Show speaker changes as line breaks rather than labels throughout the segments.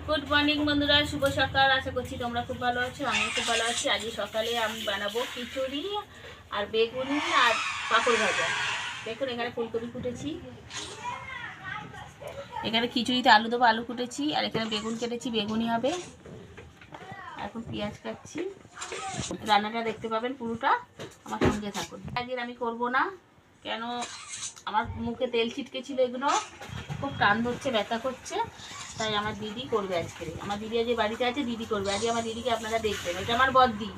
Good morning বন্ধুরা, শুভ সকাল। আশা করছি তোমরা খুব ভালো আছো, আমিও খুব ভালো আছি। আজকে সকালে আমি বানাবো খিচুড়ি আর বেগুনি আর পাঁপড় ভাজা। দেখুন এখানে ফুলকপি কুটেছি, এখানে খিচুড়িতে আলু দেবো, আলু কুটেছি, আর এখানে বেগুন কেটেছি, বেগুনি হবে। এখন পেঁয়াজ কাটছি। রান্নাটা দেখতে পাবেন পুরোটা, আমার সঙ্গে থাকুন। আজকে আমি করব না, কেন আমার মুখে তেল ছিটকে ছিল, এগুলো খুব টান ধরছে, ব্যথা করছে, তাই আমার দিদি করবে আজকে। আমার দিদি আজকে বাড়িতে আছে, দিদি করবে আজকে। আমার দিদিকে আপনারা দেখবেন, ওইটা আমার বদ্দি।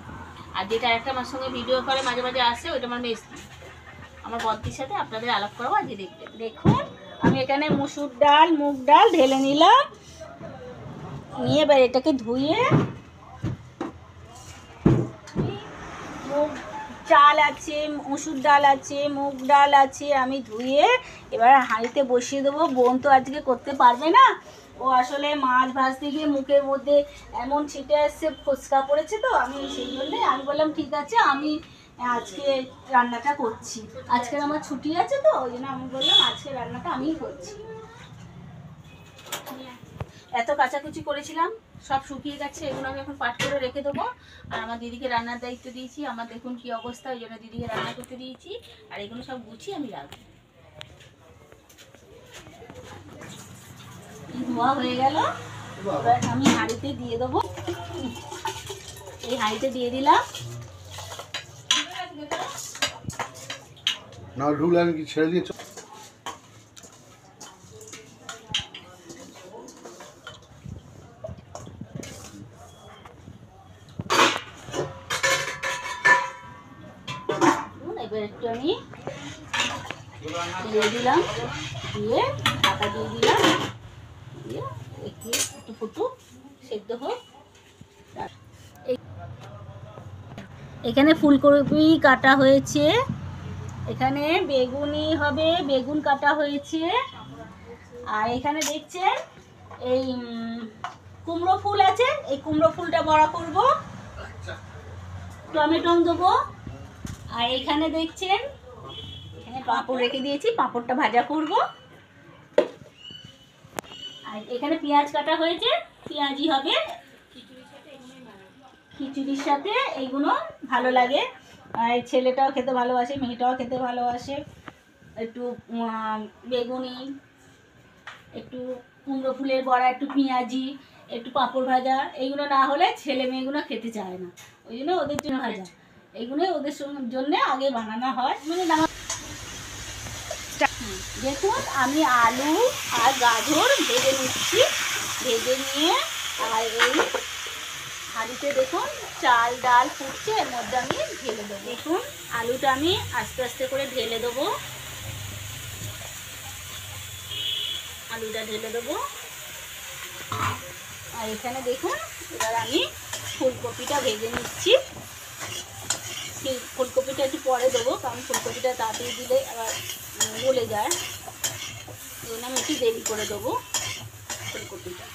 আর যেটা একটা আমার সঙ্গে ভিডিও করে মাঝে মাঝে আসে, ওইটা আমার মেসদি। আমার বদ্দির সাথে আপনাদের আলাপ করাবো, আজকে দেখবেন। দেখুন আমি এখানে মুসুর ডাল, মুগ ডাল ঢেলে নিলাম, নিয়ে এবার এটাকে ধুয়ে, মুগ চাল আছে, মুসুর ডাল আছে, মুগ ডাল আছে, আমি ধুয়ে এবার হাঁড়িতে বসিয়ে দেবো। বোন তো আজকে করতে পারবে না, ও আসলে মাছ ভাজতে গিয়ে মুখের মধ্যে এমন ছিটে এসছে, ফোসকা পড়েছে, তো আমি সেই জন্যে আমি বললাম ঠিক আছে, আমি আজকে রান্নাটা করছি। আজকে আমার ছুটি আছে, তো ওই জন্য আমি বললাম আজকে রান্নাটা আমিই করছি। এত কাচাকুচি করেছিলাম, সব শুকিয়ে গেছে, এগুলো আমি এখন পাট করে রেখে দেবো। আর আমার দিদিকে রান্নার দায়িত্ব দিয়েছি, আমার দেখুন কি অবস্থা, ওই জন্য দিদিকে রান্না করতে দিয়েছি। আর এগুলো সব গুছিয়ে আমি রাখবো। ধোয়া হয়ে গেল, এবার আমি হাঁড়িতে দিয়ে দেবো। এই হাঁড়িতে দিয়ে দিলাম।
না ঢুল আমি কি ছেড়ে দিয়েছ?
এবার একটু আমি দিয়ে দিলাম, দিয়ে ঢাকা দিয়ে দিলাম, দিয়ে একটু ফুটুক, সেদ্ধ হোক। এখানে ফুলকপি কাটা হয়েছে, এখানে বেগুনি হবে, বেগুন কাটা হয়েছে, আর এখানে দেখছেন এই কুমড়ো ফুল আছে, এই কুমড়ো ফুলটা বড়া করব, টমেটো দেবো। আর এখানে দেখছেন এখানে পাঁপড় রেখে দিয়েছি, পাঁপড়টা ভাজা করব। আর এখানে পেঁয়াজ কাটা হয়েছে, পেঁয়াজি হবে খিচুড়ির সাথে, এইগুলো ভালো লাগে। আর ছেলেটাও খেতে ভালোবাসে, মেয়েটাও খেতে ভালোবাসে। একটু বেগুনি, একটু কুমড়ো ফুলের বড়া, একটু পেঁয়াজি, একটু পাঁপড় ভাজা, এইগুলো না হলে ছেলে মেয়েগুলো খেতে চায় না, ওই জন্য ওদের জন্য ভাজা, এইগুলো ওদের জন্য আগে বানানো হয়। মানে দেখুন আমি আলু আর গাজর ভেজে নিচ্ছি, ভেজে নিয়ে আর এই হাঁড়িতে দেখুন চাল ডাল ফুটছে, এর মধ্যে আমি ঢেলে দেবো। দেখুন আলুটা আমি আস্তে আস্তে করে ঢেলে দেবো, আলুটা ঢেলে দেবো। আর এখানে দেখুন এবার আমি ফুলকপিটা ভেজে নিচ্ছি। ফুলকপিটা একটু পরে দেবো, কারণ ফুলকপিটা তাড়াতাড়ি দিলে আবার গলে যায়, এই জন্য আমি একটু দেরি করে দেবো ফুলকপিটা।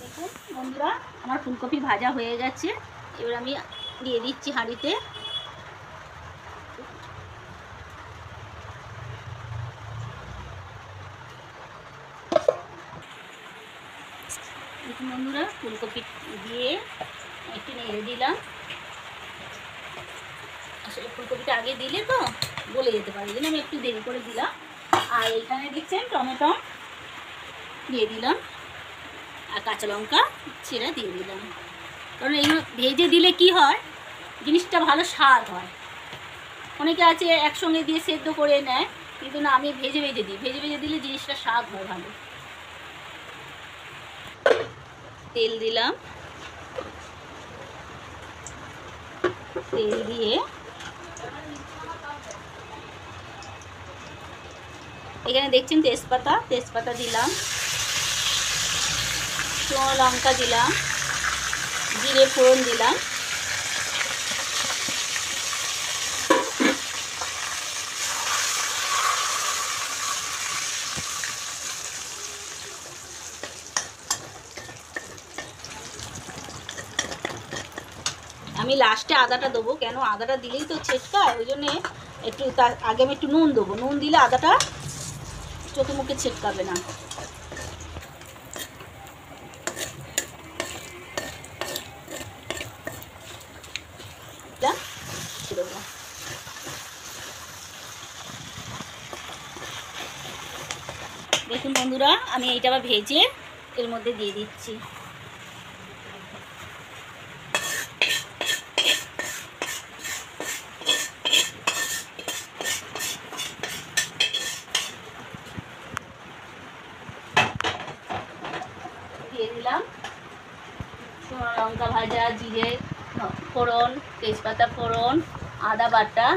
দেখুন বন্ধুরা আমার ফুলকপি ভাজা হয়ে গেছে, এবার আমি দিয়ে দিচ্ছি হাঁড়িতে। দেখুন বন্ধুরা ফুলকপি দিয়ে একটু নেড়ে দিলাম। আসলে ফুলকপিটা আগে দিলে তো গলে যেতে পারে, এই জন্য আমি একটু দেরি করে দিলাম। আর এখানে দেখছেন টমেটো দিয়ে দিলাম, আর কাঁচা লঙ্কা ছেঁড়া দিয়ে দিলাম, কারণ এইগুলো ভেজে দিলে কি হয়, জিনিসটা ভালো স্বাদ হয়। অনেকে আছে একসঙ্গে দিয়ে সেদ্ধ করে নেয়, কিন্তু না, আমি ভেজে ভেজে দিই, ভেজে ভেজে দিলে জিনিসটা স্বাদ হয় ভালো। তেল দিলাম, তেল দিয়ে এখানে দেখছেন তেজপাতা, তেজপাতা দিলাম, শুকনো লঙ্কা দিলাম, জিরে ফোড়ন দিলাম, আমি লাস্টে আদাটা দেবো, কেন আদাটা দিলেই তো ছেটকায়, ওই জন্যে একটু তার আগে আমি একটু নুন দেবো, নুন দিলে আদাটা চোখে মুখে ছেটকাবে না। বন্ধুরা আমি এইটা আবার ভেজে এর মধ্যে দিয়ে দিচ্ছি। দিয়ে দিলাম শুকনো লঙ্কা ভাজা, জিরে ফোড়ন, তেজপাতা ফোড়ন, আদা বাটা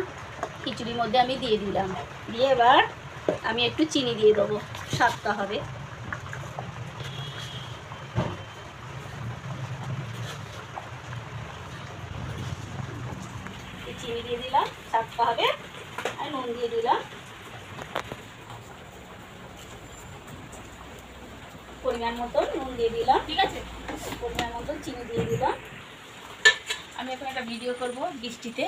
খিচুড়ির মধ্যে আমি দিয়ে দিলাম। দিয়ে এবার আমি একটু চিনি দিয়ে দেবো, স্বাদটা হবে। চিনি দিয়ে দিলাম, স্বাদটা হবে। আর নুন দিয়ে দিলাম পরিমাণ মতন, নুন দিয়ে দিলাম, ঠিক আছে, পরিমাণ মতন চিনি দিয়ে দিলাম। আমি এখন একটা ভিডিও করব বৃষ্টিতে,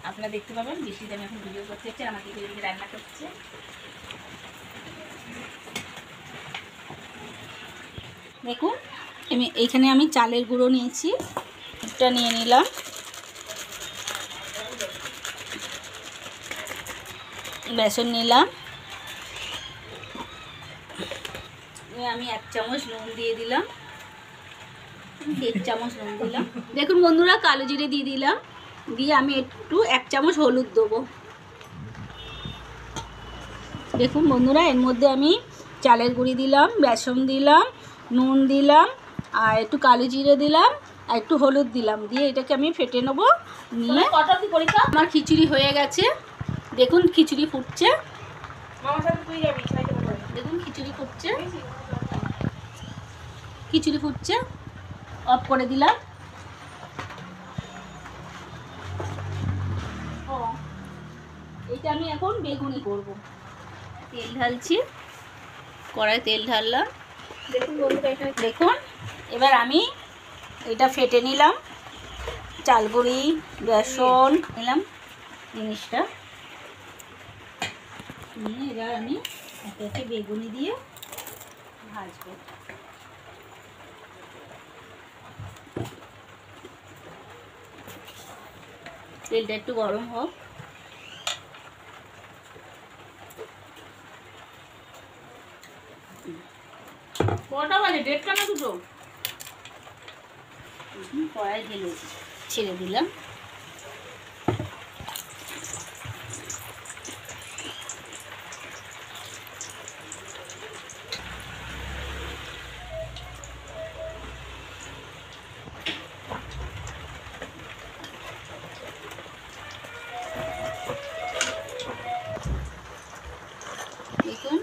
আপনারা দেখতে পাবেন। বৃষ্টিতে আমি এখন ভিডিও করতে হচ্ছে, আমাকে এদিকে রান্না করছে। দেখুন এইখানে আমি চালের গুঁড়ো নিয়েছি, এটা নিয়ে নিলাম, বেসন নিলাম, আমি 1 চামচ নুন দিয়ে দিলাম, 1 চামচ নুন দিলাম। দেখুন বন্ধুরা কালো জিরে দিয়ে দিলাম, দিয়ে আমি একটু 1 চামচ হলুদ দেবো। দেখুন বন্ধুরা এর মধ্যে আমি চালের গুঁড়ি দিলাম, বেসন দিলাম, নুন দিলাম, আর একটু কালো জিরে দিলাম, আর একটু হলুদ দিলাম, দিয়ে এটাকে আমি ফেটে নেবো। নিয়ে আমার খিচুড়ি হয়ে গেছে। দেখুন খিচুড়ি ফুটছে, দেখুন খিচুড়ি ফুটছে, খিচুড়ি ফুটছে। অফ করে দিলাম। এটা আমি এখন বেগুনি করব। তেল ঢালছি, কড়াই তেল ঢাললাম। দেখুন বন্ধুরা এখানে দেখুন, এবার আমি এটা ফেটে নিলাম, চালগুড়ি বেসন নিলাম জিনিসটা নিয়ে এবার আমি একে বেগুনি দিয়ে ভাজবো। তেলটা একটু গরম হোক। কটা বাজে? 1:30 না 2? কড়াই ঢেলে ছেড়ে দিলাম। দেখুন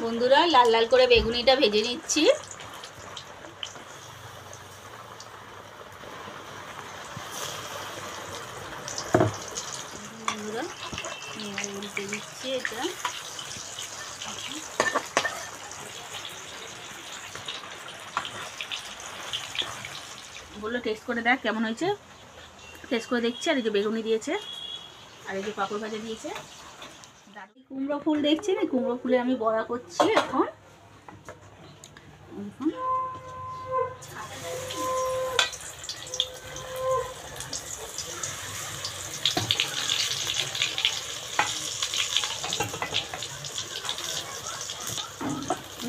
বন্ধুরা লাল লাল করে বেগুনিটা ভেজে নিচ্ছি। বন্ধুরা উল্টে দিচ্ছি এটা। বললো টেস্ট করে দেখ কেমন হয়েছে। টেস্ট করে দেখছি। আর এই যে বেগুনি দিয়েছে, আর এই যে পাঁপড় ভাজা দিয়েছে। কুমড়ো ফুল দেখছেন, এই কুমড়ো ফুলে আমি বড়া করছি এখন।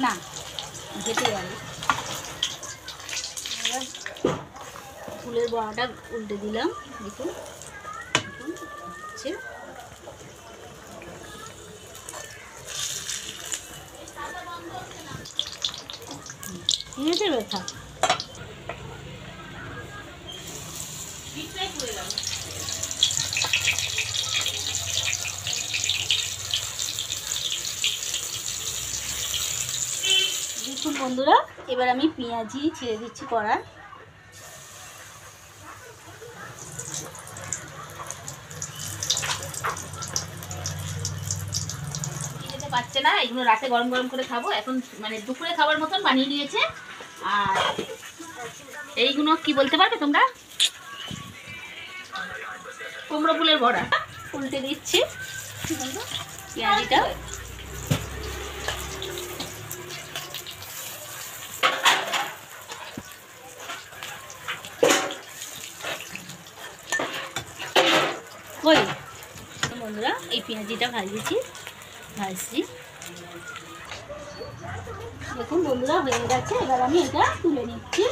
না ঘেটে যাবে। এবার ফুলের বড়াটা উল্টে দিলাম। দেখুন হচ্ছে ব্যথা। দেখুন বন্ধুরা এবার আমি পেঁয়াজি ছেড়ে দিচ্ছি কড়াই। খেতে পাচ্ছে না, এগুলো রাতে গরম গরম করে খাবো। এখন মানে দুপুরে খাবার মতন বানিয়ে নিয়েছে। আর এইগুলো কি বলতে পারবে তোমরা? কুমড়ো ফুলের বড়া। উল্টে দিচ্ছি পেঁয়াজিটা। ওই বন্ধুরা এই পেঁয়াজিটা ভাজছি। দেখুন বন্ধুরা হয়ে গেছে, এবার আমি এটা তুলে নিচ্ছি।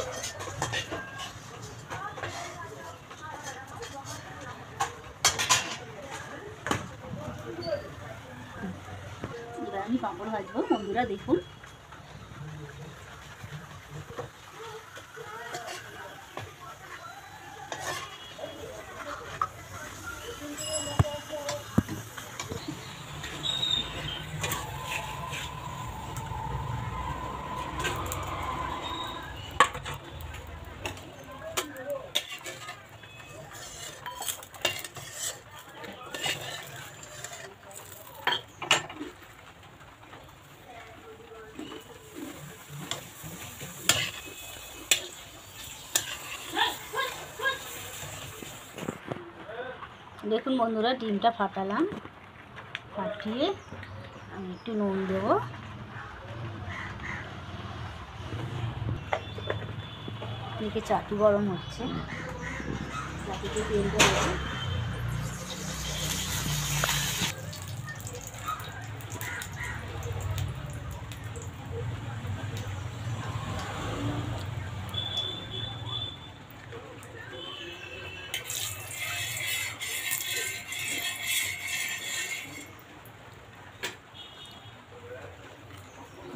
এবার আমি পাঁপড় ভাজবো বন্ধুরা, দেখুন। দেখুন বন্ধুরা ডিমটা ফাটালাম, ফাটিয়ে আমি একটু নুন দেবো। এদিকে চাটু গরম হচ্ছে, চাটুতে তেল দেবো।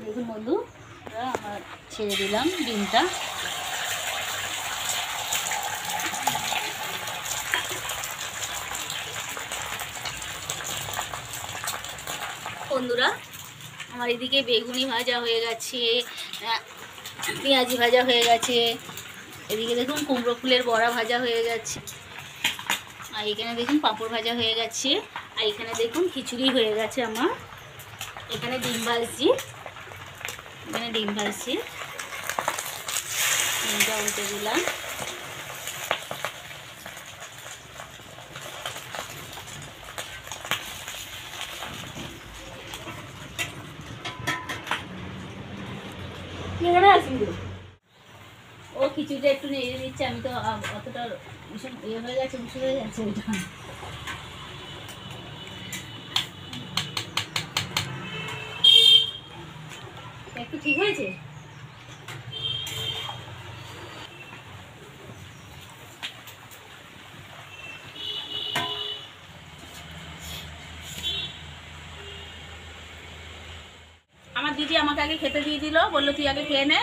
দেখুন বন্ধু আমার ছেড়ে দিলাম ডিমটা। বন্ধুরা আমার এদিকে বেগুনি ভাজা হয়ে গেছে, পেঁয়াজি ভাজা হয়ে গেছে, এদিকে দেখুন কুমড়ো ফুলের বড়া ভাজা হয়ে গেছে, আর এখানে দেখুন পাঁপড় ভাজা হয়ে গেছে, আর এখানে দেখুন খিচুড়ি হয়ে গেছে আমার। এখানে ডিম ভাজছি, এখানে ডিম ভাজছি, ডিমটা উল্টে দিলাম। ও খিচুড়িটা একটু নেড়ে দিচ্ছে, আমি তো অতটা ভীষণ ইয়ে হয়ে গেছে, বুঝে হয়ে যাচ্ছে ওইটা। একটু ঠিক হয়েছে। আমার দিদি আমাকে আগে খেতে দিয়ে দিল, বললো তুই আগে খেয়ে নে।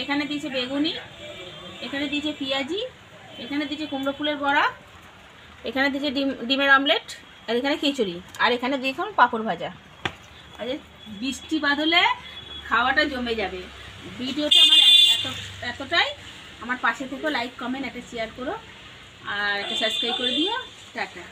এখানে দিয়েছে বেগুনি, এখানে দিয়েছে পেঁয়াজি, এখানে দিয়েছে কুমড়ো ফুলের বড়া, এখানে দিয়েছে ডিমের অমলেট, আর এখানে খিচুড়ি, আর এখানে দেখুন পাঁপড় ভাজা। আর বৃষ্টি বাদলে খাওয়াটা জমে যাবে। ভিডিওটা আমার এতটাই। আমার পাশে থেকে লাইক কমেন্ট একটা শেয়ার করো, আর একটা সাবস্ক্রাইব করে দিও। টাটা।